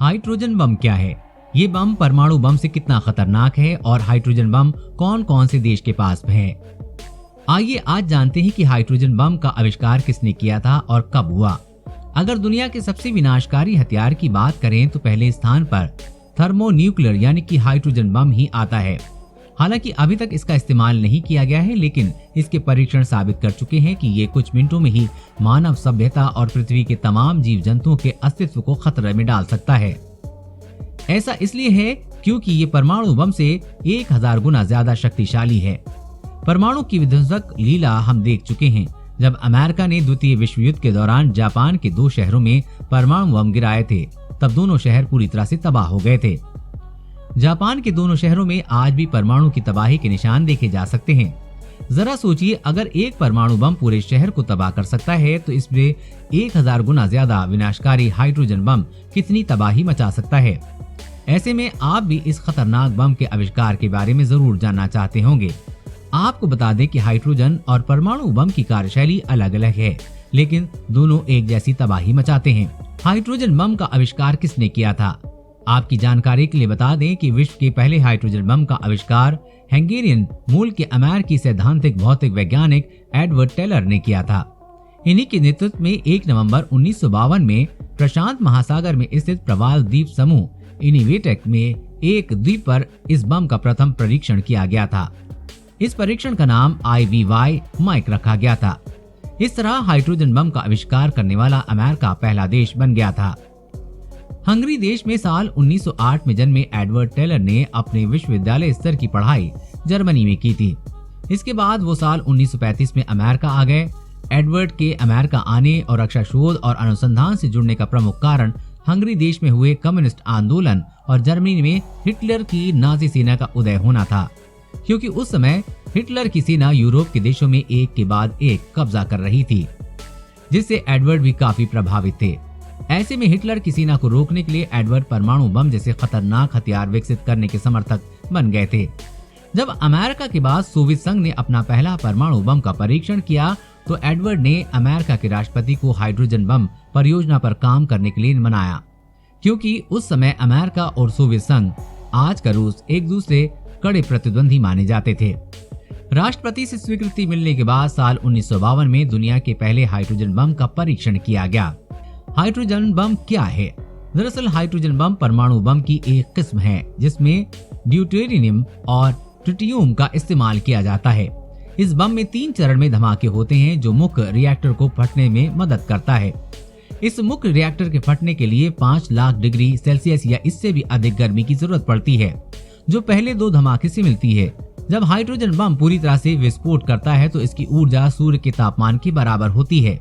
Hydrogen bomb क्या है, ये बम परमाणु बम से कितना खतरनाक है और हाइड्रोजन बम कौन कौन से देश के पास है। आइए आज जानते हैं कि हाइड्रोजन बम का आविष्कार किसने किया था और कब हुआ। अगर दुनिया के सबसे विनाशकारी हथियार की बात करें तो पहले स्थान पर थर्मोन्यूक्लियर यानी कि हाइड्रोजन बम ही आता है। हालांकि अभी तक इसका इस्तेमाल नहीं किया गया है, लेकिन इसके परीक्षण साबित कर चुके हैं कि ये कुछ मिनटों में ही मानव सभ्यता और पृथ्वी के तमाम जीव जंतुओं के अस्तित्व को खतरे में डाल सकता है। ऐसा इसलिए है क्योंकि ये परमाणु बम से 1000 गुना ज्यादा शक्तिशाली है। परमाणु की विध्वंसक लीला हम देख चुके हैं। जब अमेरिका ने द्वितीय विश्व युद्ध के दौरान जापान के 2 शहरों में परमाणु बम गिराए थे, तब दोनों शहर पूरी तरह से तबाह हो गए थे। जापान के दोनों शहरों में आज भी परमाणु की तबाही के निशान देखे जा सकते हैं। जरा सोचिए, अगर एक परमाणु बम पूरे शहर को तबाह कर सकता है तो इसमें 1000 गुना ज्यादा विनाशकारी हाइड्रोजन बम कितनी तबाही मचा सकता है। ऐसे में आप भी इस खतरनाक बम के आविष्कार के बारे में जरूर जानना चाहते होंगे। आपको बता दें कि हाइड्रोजन और परमाणु बम की कार्यशैली अलग अलग है, लेकिन दोनों एक जैसी तबाही मचाते हैं। हाइड्रोजन बम का आविष्कार किसने किया था? आपकी जानकारी के लिए बता दें कि विश्व के पहले हाइड्रोजन बम का आविष्कार हंगेरियन मूल के अमेरिकी सैद्धांतिक भौतिक वैज्ञानिक एडवर्ड टेलर ने किया था। इन्हीं के नेतृत्व में 1 नवंबर 1952 में प्रशांत महासागर में स्थित प्रवाल द्वीप समूह इनिवेटेक में एक द्वीप पर इस बम का प्रथम परीक्षण किया गया था। इस परीक्षण का नाम IVY माइक रखा गया था। इस तरह हाइड्रोजन बम का आविष्कार करने वाला अमेरिका पहला देश बन गया था। हंगरी देश में साल 1908 में जन्मे एडवर्ड टेलर ने अपने विश्वविद्यालय स्तर की पढ़ाई जर्मनी में की थी। इसके बाद वो साल 1935 में अमेरिका आ गए। एडवर्ड के अमेरिका आने और रक्षा शोध और अनुसंधान से जुड़ने का प्रमुख कारण हंगरी देश में हुए कम्युनिस्ट आंदोलन और जर्मनी में हिटलर की नाजी सेना का उदय होना था, क्योंकि उस समय हिटलर की सेना यूरोप के देशों में एक के बाद एक कब्जा कर रही थी, जिससे एडवर्ड भी काफी प्रभावित थे। ऐसे में हिटलर की सेना को रोकने के लिए एडवर्ड परमाणु बम जैसे खतरनाक हथियार विकसित करने के समर्थक बन गए थे। जब अमेरिका के बाद सोवियत संघ ने अपना पहला परमाणु बम का परीक्षण किया तो एडवर्ड ने अमेरिका के राष्ट्रपति को हाइड्रोजन बम परियोजना पर काम करने के लिए मनाया, क्योंकि उस समय अमेरिका और सोवियत संघ, आज का रूस, एक दूसरे कड़े प्रतिद्वंदी माने जाते थे। राष्ट्रपति से स्वीकृति मिलने के बाद साल 1952 में दुनिया के पहले हाइड्रोजन बम का परीक्षण किया गया। हाइड्रोजन बम क्या है? दरअसल हाइड्रोजन बम परमाणु बम की एक किस्म है जिसमें ड्यूटेरियम और ट्रिटियम का इस्तेमाल किया जाता है। इस बम में 3 चरण में धमाके होते हैं जो मुख्य रिएक्टर को फटने में मदद करता है। इस मुख्य रिएक्टर के फटने के लिए 5 लाख डिग्री सेल्सियस या इससे भी अधिक गर्मी की जरूरत पड़ती है, जो पहले 2 धमाके से मिलती है। जब हाइड्रोजन बम पूरी तरह से विस्फोट करता है तो इसकी ऊर्जा सूर्य के तापमान के बराबर होती है।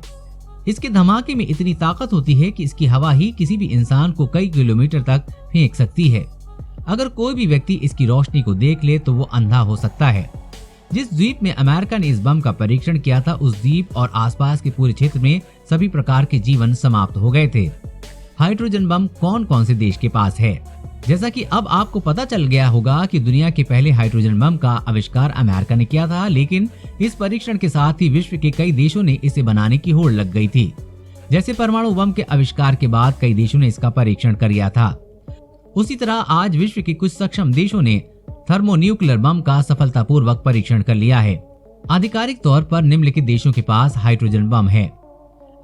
इसके धमाके में इतनी ताकत होती है कि इसकी हवा ही किसी भी इंसान को कई किलोमीटर तक फेंक सकती है। अगर कोई भी व्यक्ति इसकी रोशनी को देख ले तो वो अंधा हो सकता है। जिस द्वीप में अमेरिका ने इस बम का परीक्षण किया था, उस द्वीप और आसपास के पूरे क्षेत्र में सभी प्रकार के जीवन समाप्त हो गए थे। हाइड्रोजन बम कौन कौन से देश के पास है? जैसा कि अब आपको पता चल गया होगा कि दुनिया के पहले हाइड्रोजन बम का आविष्कार अमेरिका ने किया था, लेकिन इस परीक्षण के साथ ही विश्व के कई देशों ने इसे बनाने की होड़ लग गई थी। जैसे परमाणु बम के आविष्कार के बाद कई देशों ने इसका परीक्षण कर लिया था, उसी तरह आज विश्व के कुछ सक्षम देशों ने थर्मोन्यूक्लियर बम का सफलतापूर्वक परीक्षण कर लिया है। आधिकारिक तौर पर निम्नलिखित देशों के पास हाइड्रोजन बम है: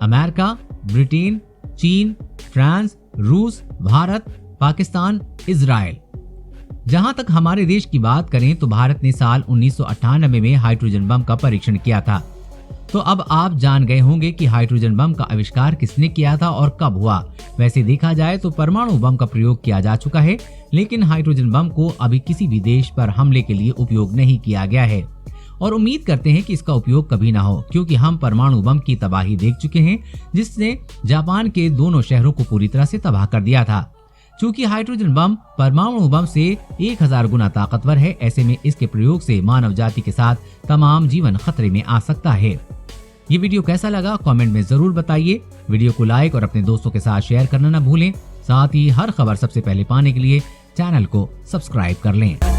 अमेरिका, ब्रिटेन, चीन, फ्रांस, रूस, भारत, पाकिस्तान, इजराइल। जहां तक हमारे देश की बात करें तो भारत ने साल 1998 में हाइड्रोजन बम का परीक्षण किया था। तो अब आप जान गए होंगे कि हाइड्रोजन बम का आविष्कार किसने किया था और कब हुआ। वैसे देखा जाए तो परमाणु बम का प्रयोग किया जा चुका है, लेकिन हाइड्रोजन बम को अभी किसी भी देश पर हमले के लिए उपयोग नहीं किया गया है और उम्मीद करते हैं कि इसका उपयोग कभी ना हो, क्योंकि हम परमाणु बम की तबाही देख चुके हैं जिसने जापान के दोनों शहरों को पूरी तरह से तबाह कर दिया था। चूंकि हाइड्रोजन बम परमाणु बम से 1000 गुना ताकतवर है, ऐसे में इसके प्रयोग से मानव जाति के साथ तमाम जीवन खतरे में आ सकता है। ये वीडियो कैसा लगा कमेंट में जरूर बताइए। वीडियो को लाइक और अपने दोस्तों के साथ शेयर करना न भूलें। साथ ही हर खबर सबसे पहले पाने के लिए चैनल को सब्सक्राइब कर लें।